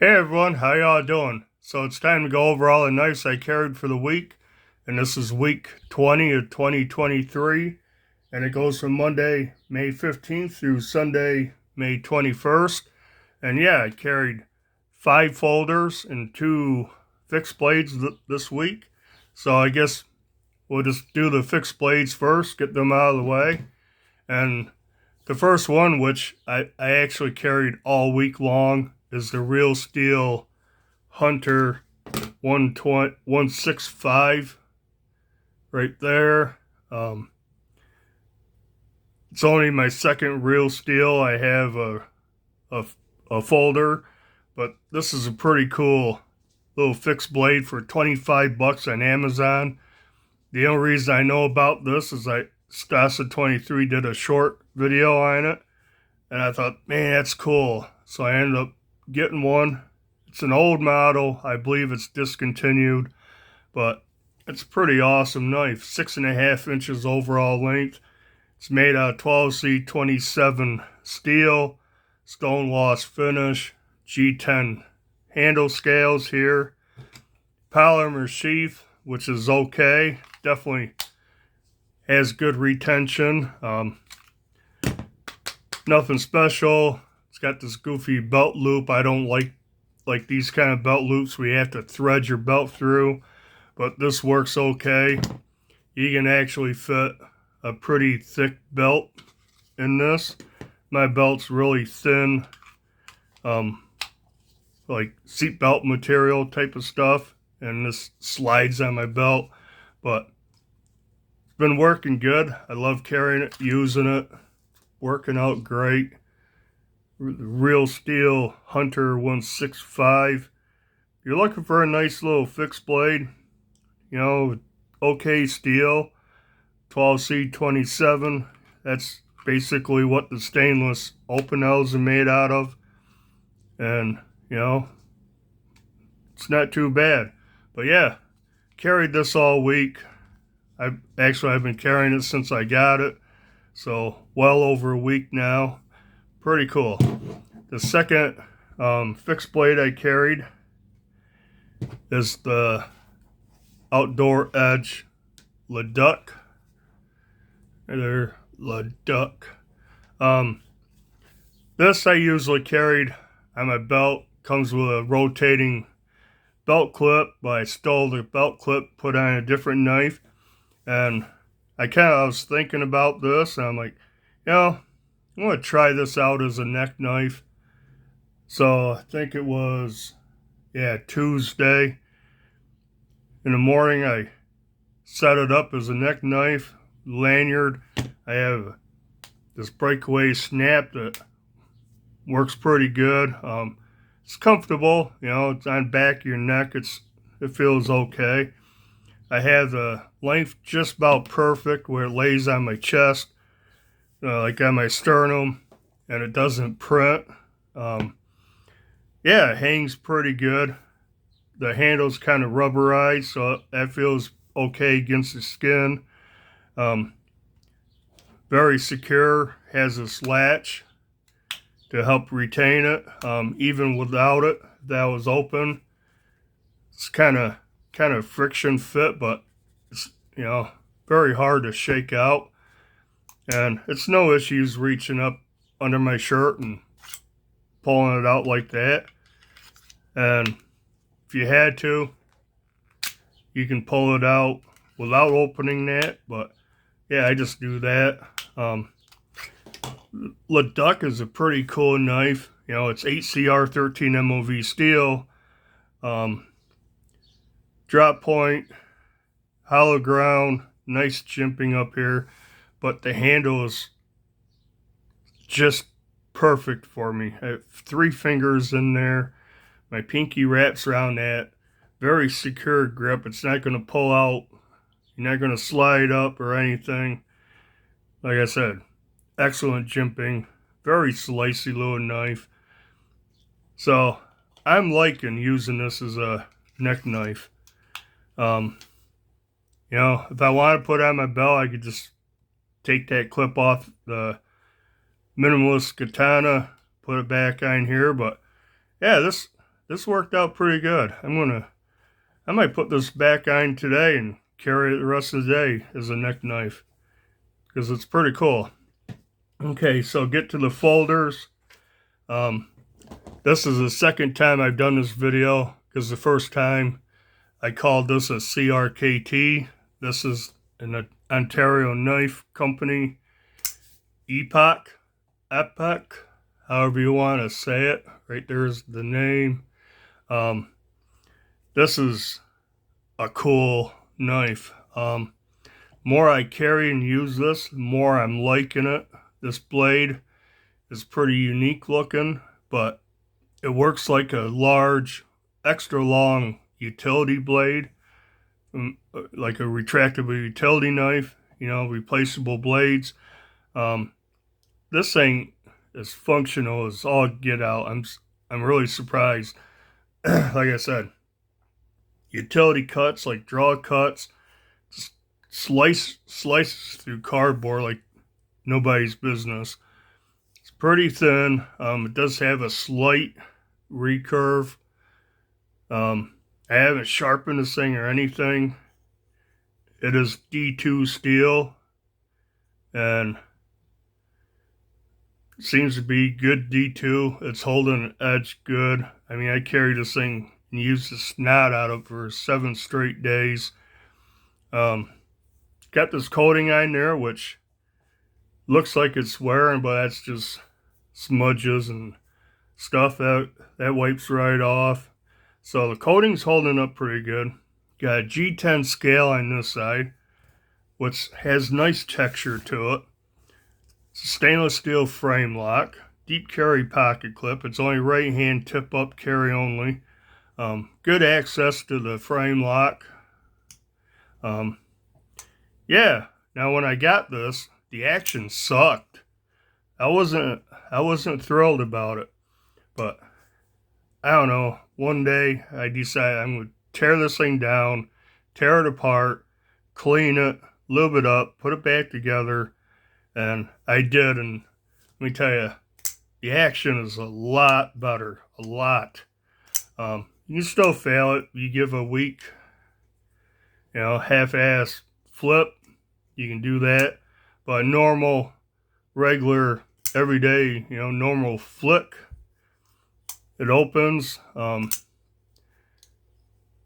Hey everyone, how y'all doing? So it's time to go over all the knives I carried for the week, and this is week 20 of 2023, and it goes from Monday, May 15th through Sunday, May 21st. And yeah, I carried 5 folders and 2 fixed blades this week. So I guess we'll just do the fixed blades first, get them out of the way. And the first one, which I actually carried all week long, is the Real Steel Hunter 165 right there. It's only my second Real Steel. I have a, a folder, but this is a pretty cool little fixed blade for 25 bucks on Amazon. The only reason I know about this is Stasa23 did a short video on it, and I thought, man, that's cool. So I ended up getting one. It's an old model. I believe it's discontinued, but it's a pretty awesome knife. 6.5 inches overall length. It's made out of 12C27 steel, stone loss finish, G10 handle scales here, polymer sheath, which is okay. Definitely has good retention. Nothing special. It's got this goofy belt loop. I don't like these kind of belt loops where you have to thread your belt through, but this works okay. You can actually fit a pretty thick belt in this. My belt's really thin, like seatbelt material type of stuff, and this slides on my belt, but it's been working good. I love carrying it, using it, working out great. Real Steel Hunter 165. You're looking for a nice little fixed blade, okay steel, 12C27. That's basically what the stainless open L's are made out of. And, it's not too bad. But yeah, carried this all week. I've been carrying it since I got it. So well over a week now. Pretty cool. The second fixed blade I carried is the Outdoor Edge Leduc. There, Leduc. This I usually carried on my belt. Comes with a rotating belt clip, but I stole the belt clip, put on a different knife, and I was thinking about this, and I'm like, I'm going to try this out as a neck knife. So I think it was, Tuesday in the morning, I set it up as a neck knife, lanyard. I have this breakaway snap that works pretty good. It's comfortable, it's on back of your neck. It feels okay. I have the length just about perfect where it lays on my chest, like on my sternum, and it doesn't print. It hangs pretty good. The handle's kind of rubberized, so that feels okay against the skin. Very secure. Has this latch to help retain it. Even without it, that was open. It's kind of friction fit, but it's very hard to shake out. And it's no issues reaching up under my shirt and pulling it out like that. And if you had to, you can pull it out without opening that. But yeah, I just do that. Leduc is a pretty cool knife. It's 8CR13 MOV steel. Drop point, hollow ground, nice jimping up here. But the handle is just perfect for me. I have 3 fingers in there. My pinky wraps around that. Very secure grip. It's not going to pull out. You're not going to slide up or anything. Like I said, excellent jimping. Very slicey little knife. So I'm liking using this as a neck knife. If I want to put it on my belt, I could just take that clip off the minimalist katana, put it back on here. But yeah, this this worked out pretty good. I might put this back on today and carry it the rest of the day as a neck knife because it's pretty cool. Okay, so get to the folders. This is the second time I've done this video because the first time I called this a CRKT. This is an Ontario knife company. Epoch, however you want to say it. Right there's the name. This is a cool knife. More I carry and use this, the more I'm liking it. This blade is pretty unique looking, but it works like a large, extra long utility blade, like a retractable utility knife, replaceable blades. This thing is functional as all get out. I'm really surprised. Like I said, utility cuts, like draw cuts, slices through cardboard like nobody's business. It's pretty thin. It does have a slight recurve. I haven't sharpened this thing or anything. It is D2 steel, and it seems to be good D2. It's holding an edge good. I mean, I carried this thing and used the snot out of it for 7 straight days. Got this coating on there, which looks like it's wearing, but that's just smudges and stuff that wipes right off. So the coating's holding up pretty good. Got a G10 scale on this side, which has nice texture to it. It's a stainless steel frame lock, deep carry pocket clip. It's only right hand tip up carry only. Good access to the frame lock. Yeah. Now when I got this, the action sucked. I wasn't thrilled about it, but I don't know. One day I decided I'm going to tear this thing down, tear it apart, clean it, lube it up, put it back together, and I did. And let me tell you, the action is a lot better, a lot. You can still fail it. You give a weak, half-ass flip, you can do that. But a normal, regular, everyday, normal flick, it opens.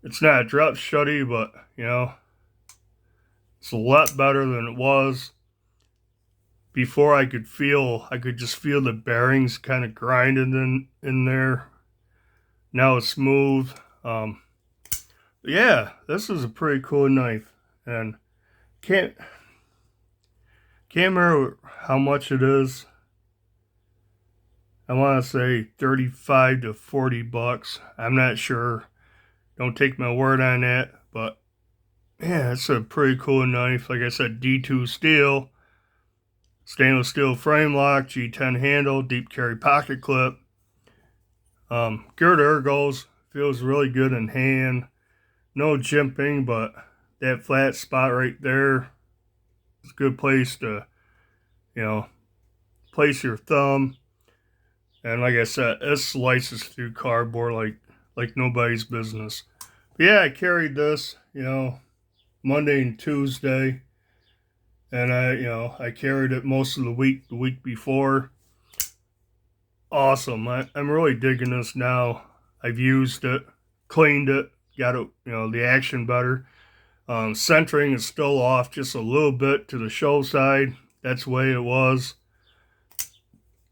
It's not a drop shutty, but it's a lot better than it was. Before I could just feel the bearings kind of grinding in there. Now it's smooth. Yeah, this is a pretty cool knife, and can't remember how much it is. I want to say 35 to 40 bucks. I'm not sure. Don't take my word on that, but yeah, it's a pretty cool knife. Like I said, D2 steel, stainless steel frame lock, G10 handle, deep carry pocket clip. Good ergos, feels really good in hand. No jimping, but that flat spot right there is a good place to, place your thumb. And like I said, it slices through cardboard like nobody's business. But yeah, I carried this, Monday and Tuesday. And I carried it most of the week before. Awesome. I'm really digging this now. I've used it, cleaned it, got it, the action better. Centering is still off just a little bit to the show side. That's the way it was.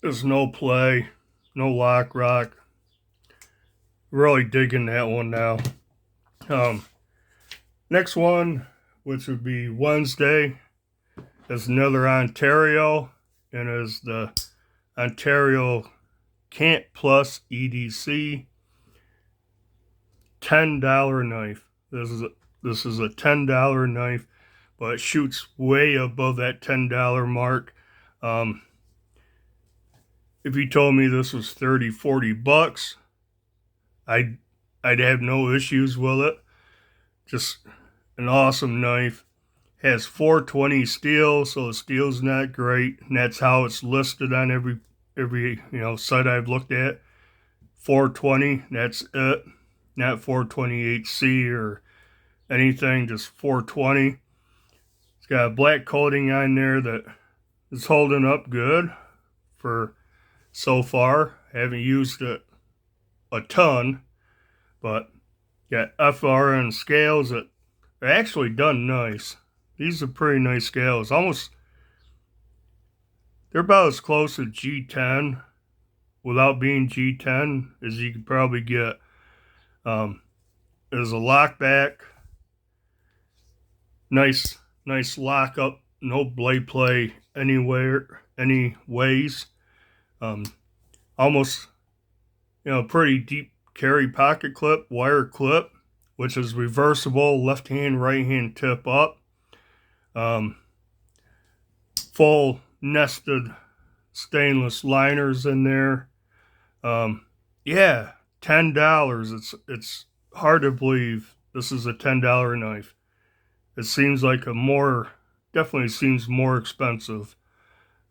There's no play, no lock rock. Really digging that one now. Next one, which would be Wednesday, is another Ontario, and is the Ontario Cant Plus EDC $10 knife. This is a $10 knife, but it shoots way above that $10 mark. If you told me this was 30, 40 bucks, I'd have no issues with it. Just an awesome knife. Has 420 steel, so the steel's not great, and that's how it's listed on every site I've looked at. 420. That's it. Not 428C or anything, just 420. It's got a black coating on there that is holding up good for so far. I haven't used it a ton, but got FRN scales that are actually done nice. These are pretty nice scales. Almost, they're about as close to G10 without being G10 as you could probably get. There's a lock back. Nice lock up. No blade play anywhere, any ways. Almost, pretty deep carry pocket clip, wire clip, which is reversible, left hand, right hand tip up. Full nested stainless liners in there. Yeah, $10. It's hard to believe this is a $10 knife. It seems like definitely seems more expensive.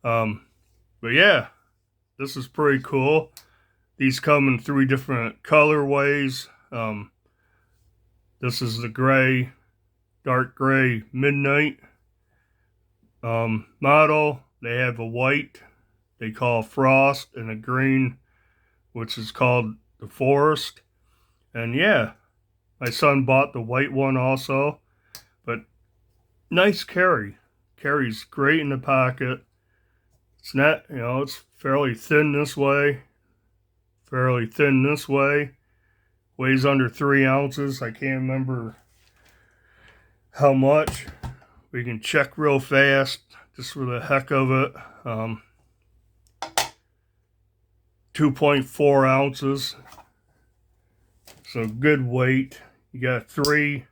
But yeah, this is pretty cool. These come in 3 different colorways. This is the gray, dark gray midnight model. They have a white they call frost and a green, which is called the forest. And yeah, my son bought the white one also. But nice carry. Carries great in the pocket. It's not, it's fairly thin this way. Weighs under 3 ounces. I can't remember how much. We can check real fast, just for the heck of it. 2.4 ounces. So good weight. You got 3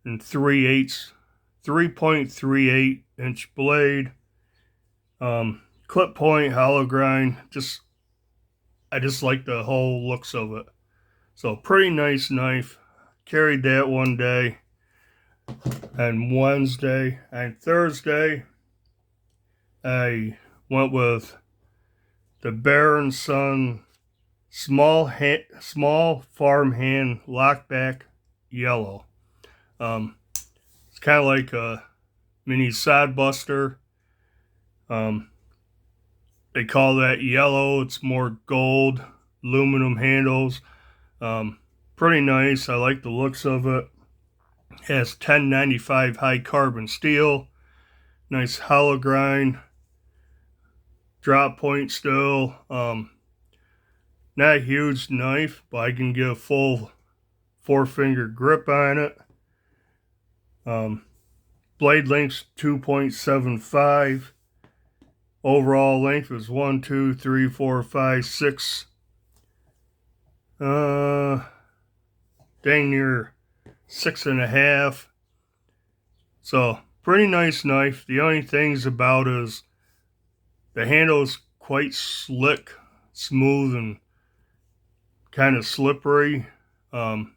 3.38 inch blade. Clip point, hollow grind. I just like the whole looks of it. So pretty nice knife. Carried that one day. And Wednesday and Thursday, I went with the Bear & Son small farm hand lockback yellow. It's kind of like a mini sod buster. They call that yellow. It's more gold, aluminum handles. Pretty nice. I like the looks of it. Has 1095 high carbon steel. Nice hollow grind. Drop point still. Not a huge knife, but I can get a full 4-finger grip on it. Blade length's 2.75. Overall length is 1, 2, 3, 4, 5, 6. Dang near 6.5. So pretty nice knife. The only things about it is the handle is quite slick, smooth, and kind of slippery. And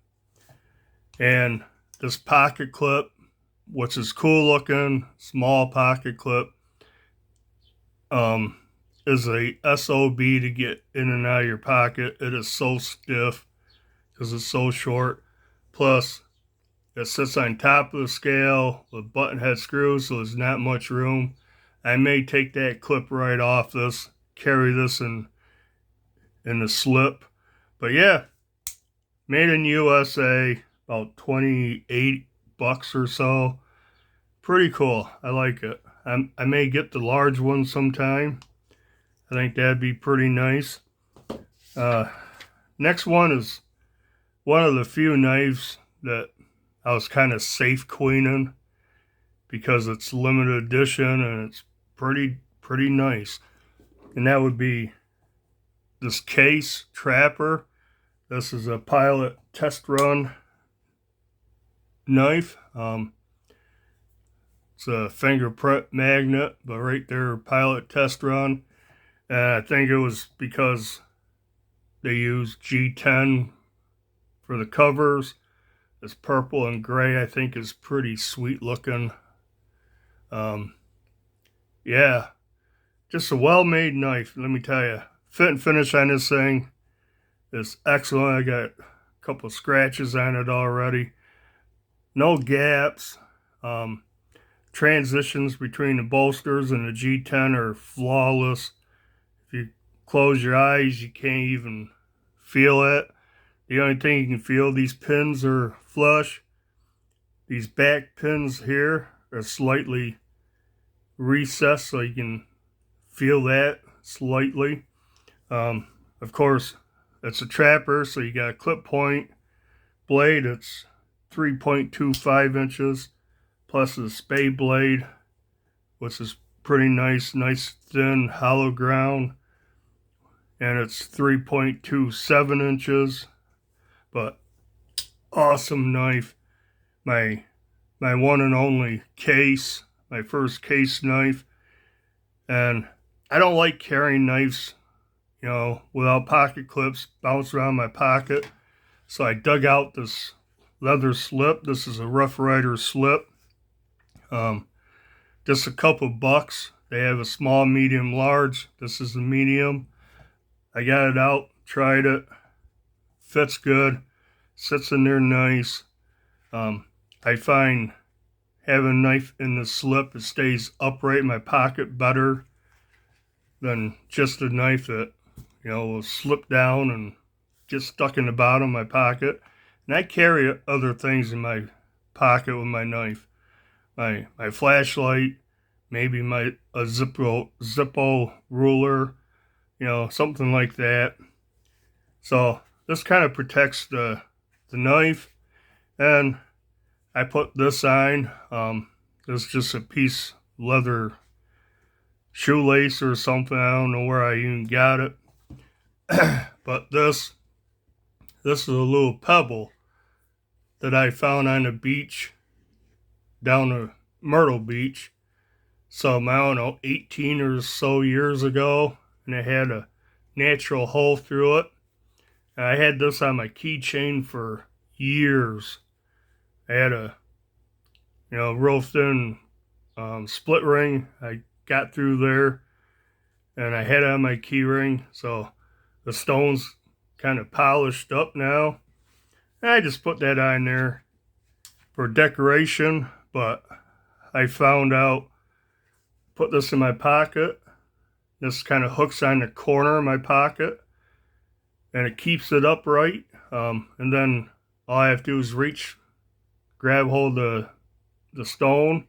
this pocket clip, which is cool looking, small pocket clip, is a SOB to get in and out of your pocket. It is so stiff because it's so short. Plus, it sits on top of the scale with button head screws, so there's not much room. I may take that clip right off this, carry this in the slip. But yeah, made in USA, about $28 or so. Pretty cool. I like it. I may get the large one sometime. I think that'd be pretty nice. Next one is one of the few knives that I was kind of safe queening because it's limited edition and it's pretty nice. And that would be this Case Trapper. This is a Pilot test run knife. It's a fingerprint magnet, but right there, Pilot test run. And I think it was because they used G10 for the covers. This purple and gray, I think, is pretty sweet looking. Yeah, just a well-made knife, let me tell you. Fit and finish on this thing is excellent. I got a couple scratches on it already. No gaps. Transitions between the bolsters and the G10 are flawless. If you close your eyes, you can't even feel it. The only thing you can feel, these pins are flush. These back pins here are slightly recessed, so you can feel that slightly. Of course, it's a trapper, so you got a clip point blade. It's 3.25 inches, plus a spade blade, which is pretty nice thin hollow ground, and it's 3.27 inches. But awesome knife. My one and only case, my first case knife. And I don't like carrying knives, without pocket clips, bounce around my pocket. So I dug out this leather slip. This is a Rough Rider slip. Just a couple bucks. They have a small, medium, large. This is the medium. I got it out, tried it. Fits good. Sits in there nice. I find having a knife in the slip, it stays upright in my pocket better than just a knife that, will slip down and get stuck in the bottom of my pocket. And I carry other things in my pocket with my knife. My flashlight, maybe a Zippo ruler, something like that. So this kind of protects the knife. And I put this on. This is just a piece of leather shoelace or something. I don't know where I even got it. But this is a little pebble that I found on the beach down at Myrtle Beach some, I don't know, 18 or so years ago, and it had a natural hole through it. And I had this on my keychain for years. I had a, real thin split ring. I got through there, and I had it on my key ring, so the stone's kind of polished up now. And I just put that on there for decoration, but I found out, put this in my pocket. This kind of hooks on the corner of my pocket, and it keeps it upright. And then all I have to do is reach, grab hold of the stone,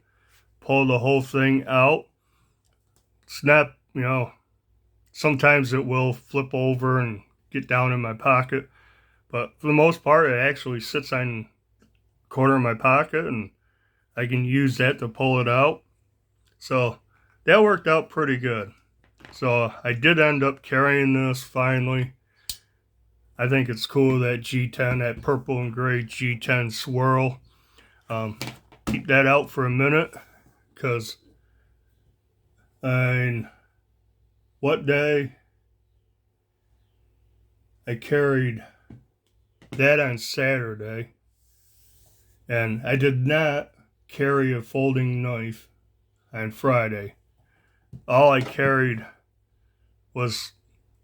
pull the whole thing out. Snap, sometimes it will flip over and get down in my pocket, but for the most part, it actually sits on the corner of my pocket, and I can use that to pull it out. So that worked out pretty good. So I did end up carrying this finally. I think it's cool, that G10, that purple and gray G10 swirl. Keep that out for a minute, because what day I carried that on Saturday, and I did not carry a folding knife on Friday. All I carried was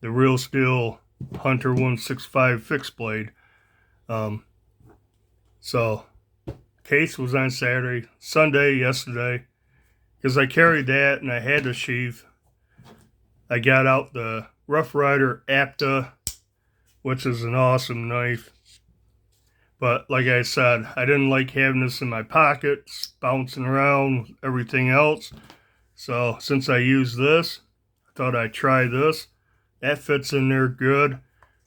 the Real Steel Hunter 165 fixed blade. So case was on Saturday. Sunday, yesterday, because I carried that and I had the sheath, I got out the Rough Rider Apta, which is an awesome knife. But like I said, I didn't like having this in my pockets, bouncing around with everything else. So since I use this, I thought I'd try this. That fits in there good.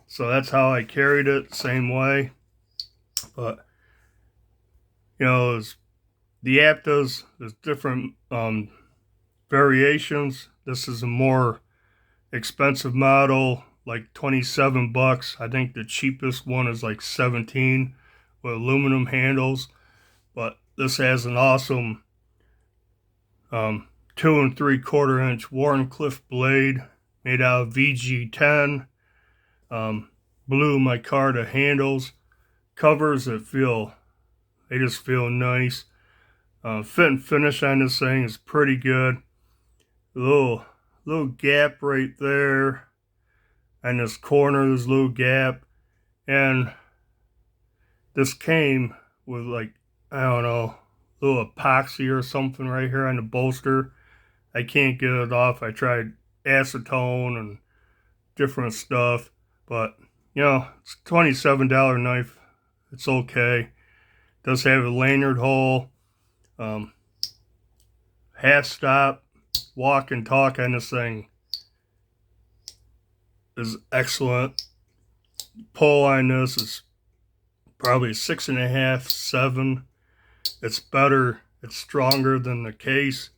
So that's how I carried it, same way. But, the Aptas, there's different variations. This is a more expensive model, like 27 bucks. I think the cheapest one is like 17 with aluminum handles. But this has an awesome 2 3/4 inch Warncliffe blade made out of VG10. Blue micarta handles. Covers that they just feel nice. Fit and finish on this thing is pretty good. Little gap right there. and this corner, this little gap, and this came with like, I don't know, little epoxy or something right here on the bolster. I can't get it off. I tried acetone and different stuff, but you know, it's a $27 knife. It's okay. Does have a lanyard hole, half stop, walk and talk on this thing is excellent. Pull on this is probably 6.5, 7. It's better. It's stronger than the case.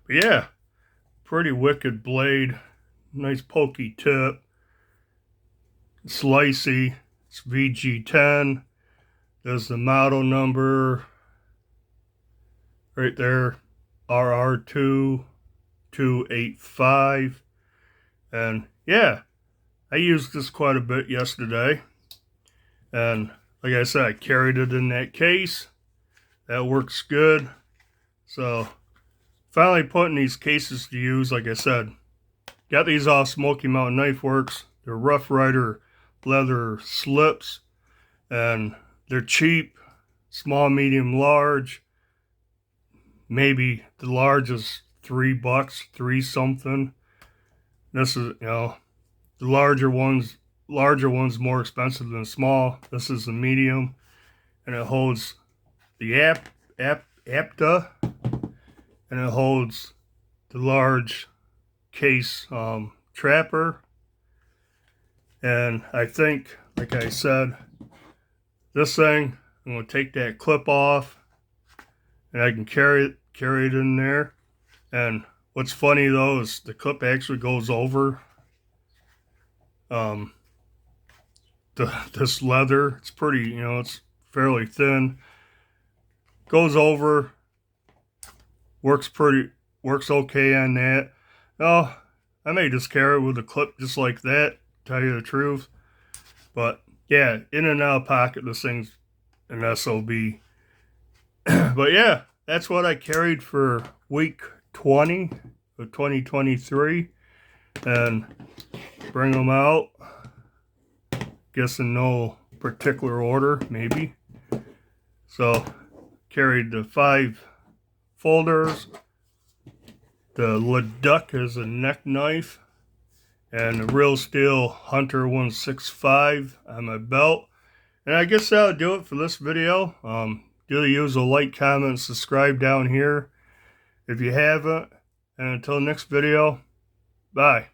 But yeah, pretty wicked blade. Nice pokey tip. Slicey. It's VG10. There's the model number right there. RR2285. And yeah, I used this quite a bit yesterday. And like I said, I carried it in that case. That works good. So finally putting these cases to use. Like I said, got these off Smoky Mountain Knife Works. They're Rough Rider leather slips, and they're cheap. Small, medium, large. Maybe the large is $3, 3 something. This is, you know, the larger one's more expensive than small. This is the medium, and it holds the APTA, and it holds the large case trapper. And I think, like I said, this thing, I'm going to take that clip off, and I can carry it in there. And what's funny though is the clip actually goes over this leather. It's pretty, you know, it's fairly thin. Goes over, works okay on that. Oh, I may just carry it with a clip just like that, tell you the truth. But yeah, in and out of pocket, this thing's an SOB. But yeah, that's what I carried for week 20 of 2023. And bring them out. Guess in no particular order, maybe. So, carried the 5 folders. The Leduc is a neck knife. And the Real Steel Hunter 165 on my belt. And I guess that'll do it for this video. Do the usual like, comment, subscribe down here if you haven't. And until next video, bye.